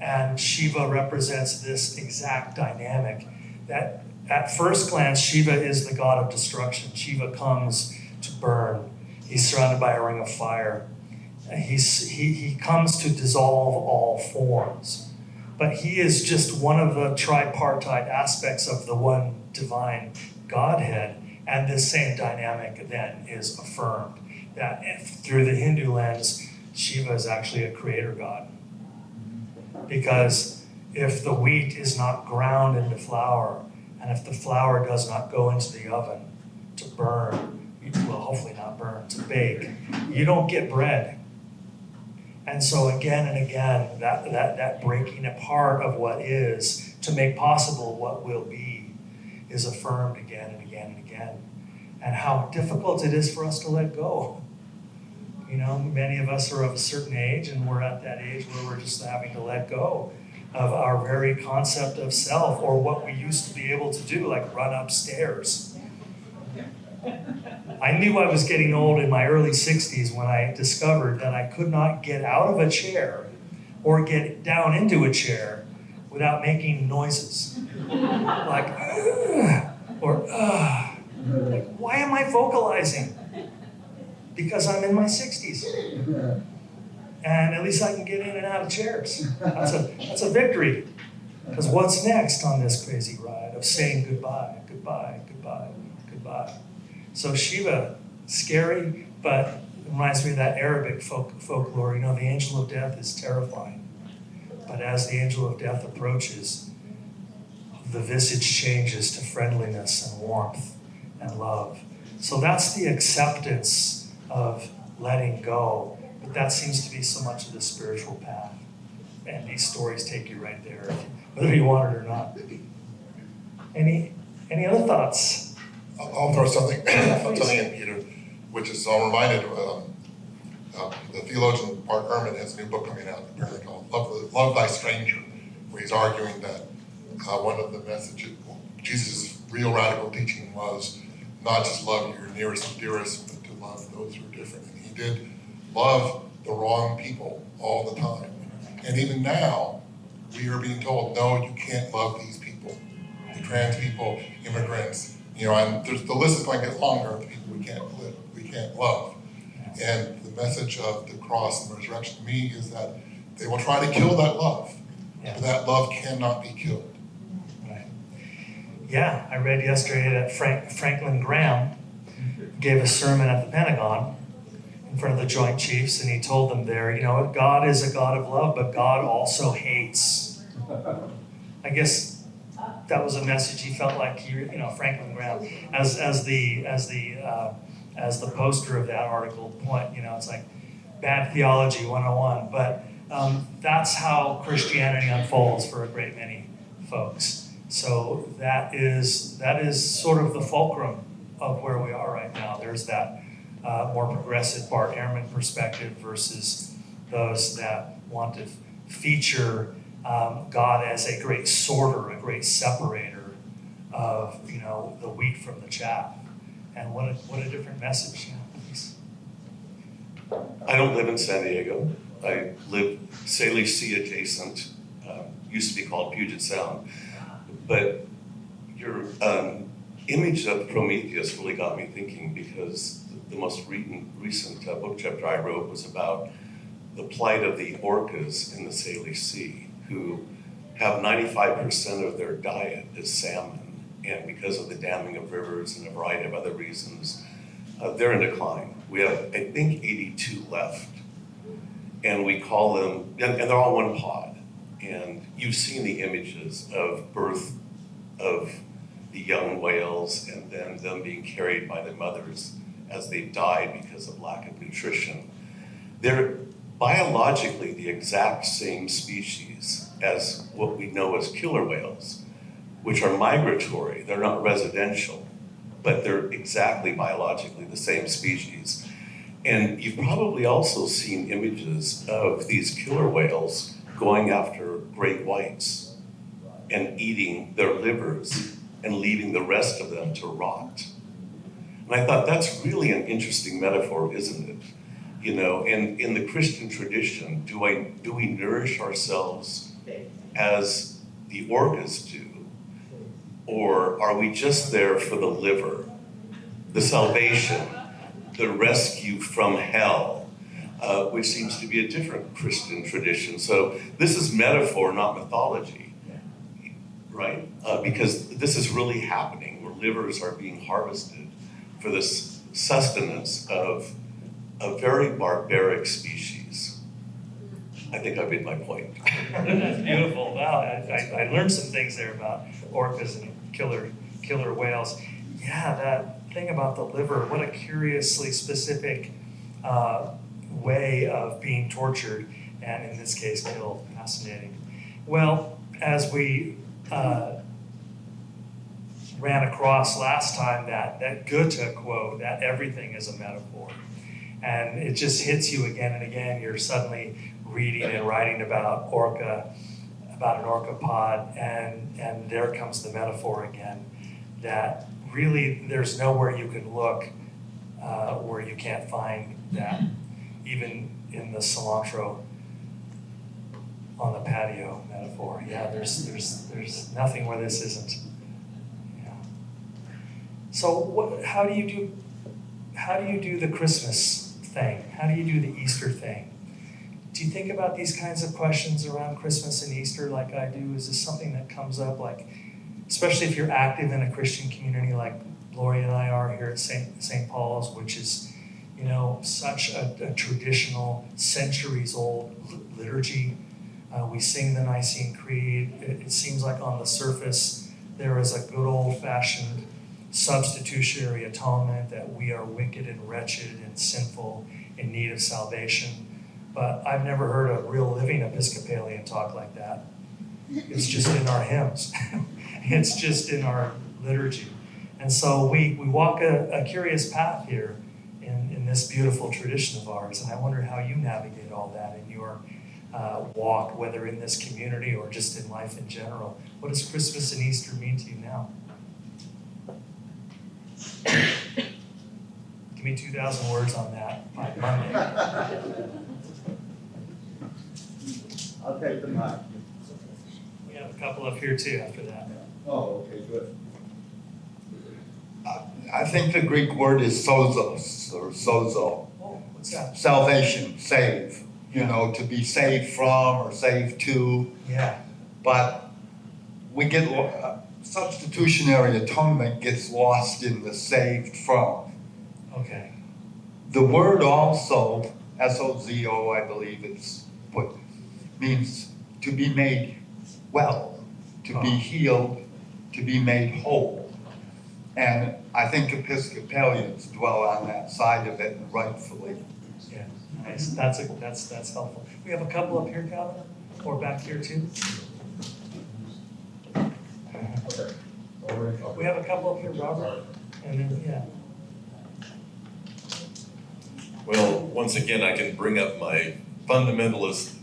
And Shiva represents this exact dynamic that at first glance, Shiva is the god of destruction. Shiva comes to burn. He's surrounded by a ring of fire. He comes to dissolve all forms. But he is just one of the tripartite aspects of the one divine Godhead. And this same dynamic then is affirmed. That through the Hindu lens, Shiva is actually a creator god. Because if the wheat is not ground into flour, and if the flour does not go into the oven to burn, well, hopefully not burn, to bake, you don't get bread. And so again and again, that breaking apart of what is to make possible what will be is affirmed again and again and again. And how difficult it is for us to let go. You know, many of us are of a certain age, and we're at that age where we're just having to let go of our very concept of self, or what we used to be able to do, like run upstairs. I knew I was getting old in my early 60s when I discovered that I could not get out of a chair or get down into a chair without making noises. Like, or, like, why am I vocalizing? Because I'm in my 60s. And at least I can get in and out of chairs. That's a victory. Because what's next on this crazy ride of saying goodbye, goodbye, goodbye, goodbye? So Shiva, scary, but it reminds me of that Arabic folklore. You know, the angel of death is terrifying. But as the angel of death approaches, the visage changes to friendliness and warmth and love. So that's the acceptance of letting go. But that seems to be so much of the spiritual path. And these stories take you right there, whether you want it or not. Any other thoughts? I'll throw something in, Peter, which is, I'm reminded of the theologian Bart Ehrman has a new book coming out, apparently called Love Thy Stranger, where he's arguing that one of the messages, Jesus' real radical teaching was not just love your nearest and dearest, but to love those who are different. And he did love the wrong people all the time. And even now, we are being told, no, you can't love these people. The trans people, immigrants, you know, and the list is going to get longer of the people we can't love. And the message of the cross and resurrection to me is that they will try to kill that love, but that love cannot be killed. Right. Yeah, I read yesterday that Franklin Graham gave a sermon at the Pentagon in front of the Joint Chiefs, and he told them there, you know, God is a God of love, but God also hates. I guess that was a message he felt like Franklin Graham, as the poster of that article point, it's like bad theology 101, but that's how Christianity unfolds for a great many folks. So that is sort of the fulcrum of where we are right now. There's that more progressive Bart Ehrman perspective versus those that want to feature God as a great sorter, a great separator of the wheat from the chaff. And what a different message. Please. I don't live in San Diego. I live Saley Sea adjacent, used to be called Puget Sound. But your image of Prometheus really got me thinking, because the most recent book chapter I wrote was about the plight of the orcas in the Saley Sea, who have 95% of their diet is salmon. And because of the damming of rivers and a variety of other reasons, they're in decline. We have, I think, 82 left. And we call them, and they're all one pod. And you've seen the images of birth of the young whales and then them being carried by their mothers as they died because of lack of nutrition. They're biologically the exact same species as what we know as killer whales, which are migratory. They're not residential, but they're exactly biologically the same species. And you've probably also seen images of these killer whales going after great whites and eating their livers and leaving the rest of them to rot. And I thought that's really an interesting metaphor, isn't it? And in the Christian tradition, do we nourish ourselves as the orcas do? Or are we just there for the liver, the salvation, the rescue from hell, which seems to be a different Christian tradition? So this is metaphor, not mythology, right? Because this is really happening, where livers are being harvested for this sustenance of a very barbaric species. I think I made my point. That's beautiful. Wow, I learned some things there about orcas and killer whales. Yeah, that thing about the liver, what a curiously specific way of being tortured, and in this case, killed. Fascinating. Well, as we ran across last time, that Goethe quote, that everything is a metaphor. And it just hits you again and again. You're suddenly reading and writing about an orca pod, and there comes the metaphor again, that really there's nowhere you can look where you can't find that, even in the cilantro on the patio metaphor. Yeah, there's nothing where this isn't. Yeah. So how do you do the Christmas thing? How do you do the Easter thing? Do you think about these kinds of questions around Christmas and Easter like I do? Is this something that comes up, like, especially if you're active in a Christian community like Gloria and I are here at St. Paul's, which is, such a traditional, centuries-old liturgy. We sing the Nicene Creed. It seems like on the surface there is a good old-fashioned substitutionary atonement, that we are wicked and wretched and sinful in need of salvation. But I've never heard a real living Episcopalian talk like that. It's just in our hymns. It's just in our liturgy. And so we walk a curious path here in this beautiful tradition of ours. And I wonder how you navigate all that in your walk, whether in this community or just in life in general. What does Christmas and Easter mean to you now? Give me 2,000 words on that by Monday. I'll take the mic. We have a couple up here too after that. Oh, okay, good. I think the Greek word is sozos, or sozo. Oh, what's that? Salvation, save. To be saved from or saved to. Yeah. But we get substitutionary atonement gets lost in the saved from. Okay. The word also, S-O-Z-O, I believe it's put, means to be made well, to be healed, to be made whole. And I think Episcopalians dwell on that side of it, and rightfully. Yeah, nice. That's helpful. We have a couple up here, Calvin, or back here too. We have a couple up here, Robert, and then, yeah. Well, once again, I can bring up my fundamentalist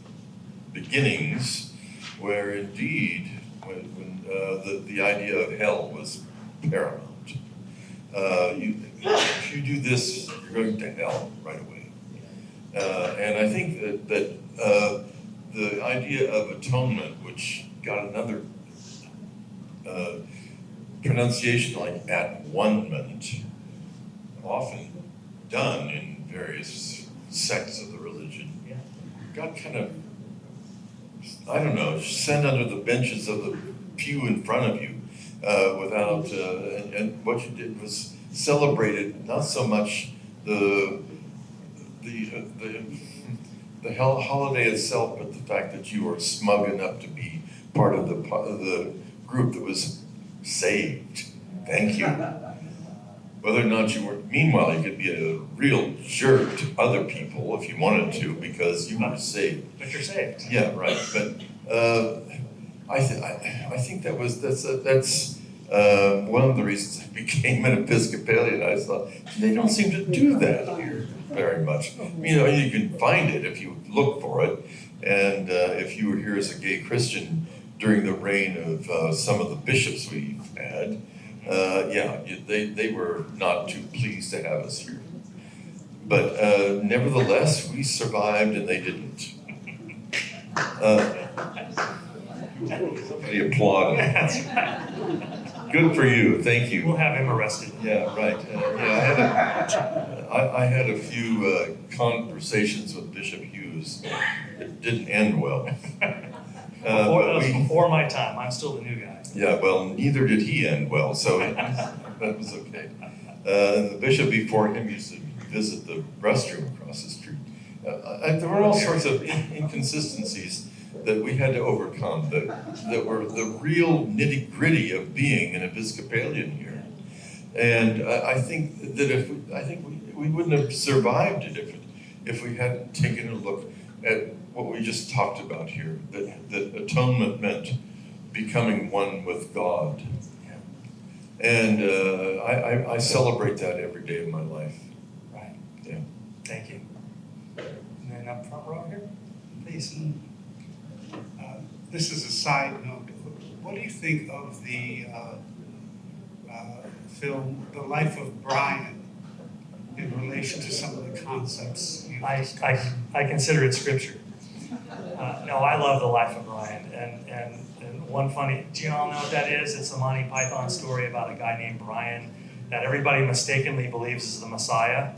beginnings, where indeed, when the idea of hell was paramount. If you do this, you're going to hell right away. And I think that the idea of atonement, which got another pronunciation like at-one-ment, often done in various sects of the religion, got kind of, I don't know, sent under the benches of the pew in front of you without, and what you did was celebrated not so much the holiday itself, but the fact that you were smug enough to be part of the group that was saved. Thank you. Whether or not you were, meanwhile, you could be a real jerk to other people if you wanted to, because you were saved. But you're saved. Yeah, right. But I think that's one of the reasons I became an Episcopalian. I thought they don't seem to do that here very much. You know, you can find it if you look for it, and if you were here as a gay Christian during the reign of some of the bishops we've had. They were not too pleased to have us here. But nevertheless, we survived and they didn't. Somebody applauded. That's right. Good for you, thank you. We'll have him arrested. Yeah, right. I had a few conversations with Bishop Hughes. It didn't end well. That was before my time. I'm still the new guy. Yeah, well, neither did he end well, so that was okay. The bishop before him used to visit the restroom across the street. There were all sorts of inconsistencies that we had to overcome that were the real nitty-gritty of being an Episcopalian here. And I think that we wouldn't have survived it if we hadn't taken a look at what we just talked about here, that atonement meant becoming one with God. And I celebrate that every day of my life. Right. Yeah. Thank you. And then up front row here, please. This is a side note. What do you think of the film, The Life of Brian, in relation to some of the concepts you discussed? I consider it scripture. No, I love The Life of Brian. And one funny, do you all know what that is? It's a Monty Python story about a guy named Brian that everybody mistakenly believes is the Messiah.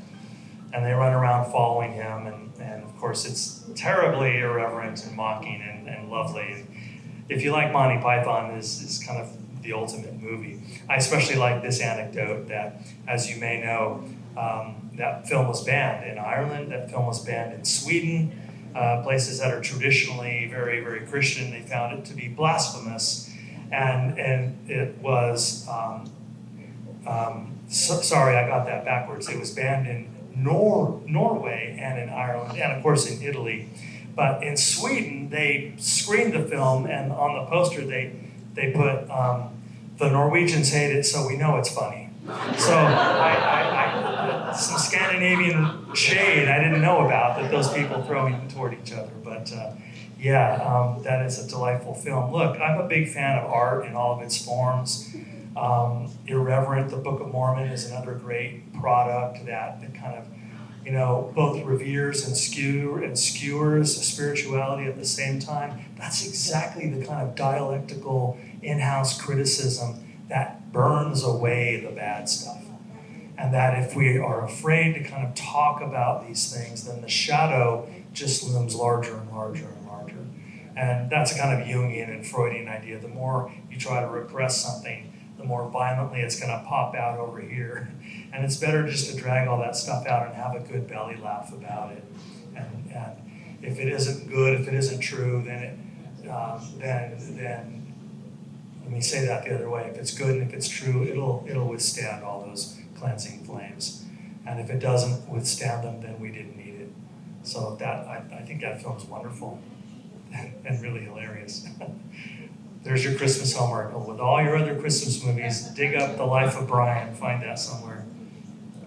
And they run around following him. And of course, it's terribly irreverent and mocking and lovely. And if you like Monty Python, this is kind of the ultimate movie. I especially like this anecdote that, as you may know, that film was banned in Ireland, that film was banned in Sweden, places that are traditionally very, very Christian. They found it to be blasphemous, and it was, sorry, I got that backwards. It was banned in Norway and in Ireland, and of course in Italy. But in Sweden, they screened the film, and on the poster they put, the Norwegians hate it, so we know it's funny. So I some Scandinavian shade I didn't know about that those people throwing toward each other. But that is a delightful film. Look, I'm a big fan of art in all of its forms. Irreverent, the Book of Mormon is another great product that kind of, both reveres and skewers spirituality at the same time. That's exactly the kind of dialectical in-house criticism that burns away the bad stuff. And that if we are afraid to kind of talk about these things, then the shadow just looms larger and larger and larger. And that's a kind of Jungian and Freudian idea. The more you try to repress something, the more violently it's going to pop out over here. And it's better just to drag all that stuff out and have a good belly laugh about it. And if it isn't good, if it isn't true, then then let me say that the other way. If it's good and if it's true, it'll withstand all those cleansing flames. And if it doesn't withstand them, then we didn't need it. So I think that film's wonderful and really hilarious. There's your Christmas homework. With all your other Christmas movies, dig up The Life of Brian, find that somewhere.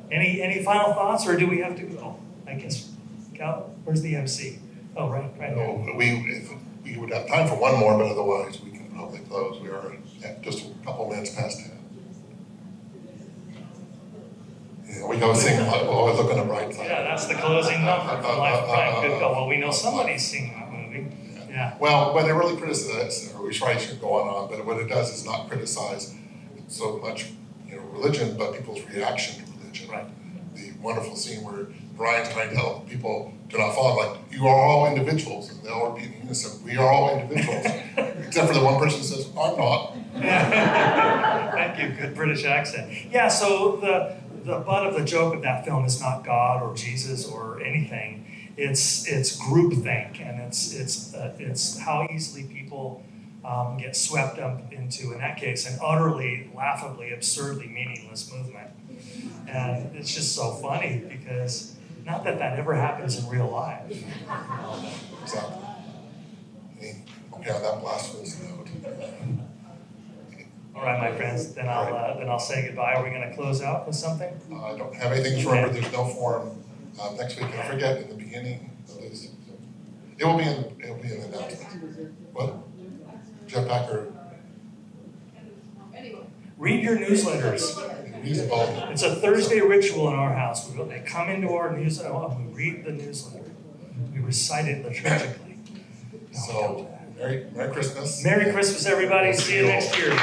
Any final thoughts, or do we have to go? I guess, Cal, where's the MC? Oh, right there. No, we would have time for one more, but otherwise we can probably close. We are at just a couple minutes past 10. Yeah, we go sing, always look on the bright side. Yeah, that's the closing number for Life of Brian. Good call. Well, we know somebody's seen that movie. Yeah. Well, but it really criticizes, or we try to go on, but what it does is not criticize so much, religion, but people's reaction to religion. Right. The wonderful scene where Brian's trying to help people to not fall, like, you are all individuals, and they all repeat in unison, we are all individuals. Except for the one person who says, I'm not. Thank you, good British accent. Yeah, so the butt of the joke of that film is not God or Jesus or anything. It's groupthink, and it's how easily people get swept up into, in that case, an utterly, laughably, absurdly meaningless movement. And it's just so funny because not that ever happens in real life. Exactly. Okay, on that blasphemous note. All right, my friends, then I'll say goodbye. Are we going to close out with something? I don't have anything to remember. There's no forum next week. I forget in the beginning. It will be in the announcement. What? Jeff Packer. Read your newsletters. It's a Thursday ritual in our house. They come into our newsletter and we read the newsletter. We recite it liturgically. So, Merry Christmas. Merry Christmas, everybody. See you next year.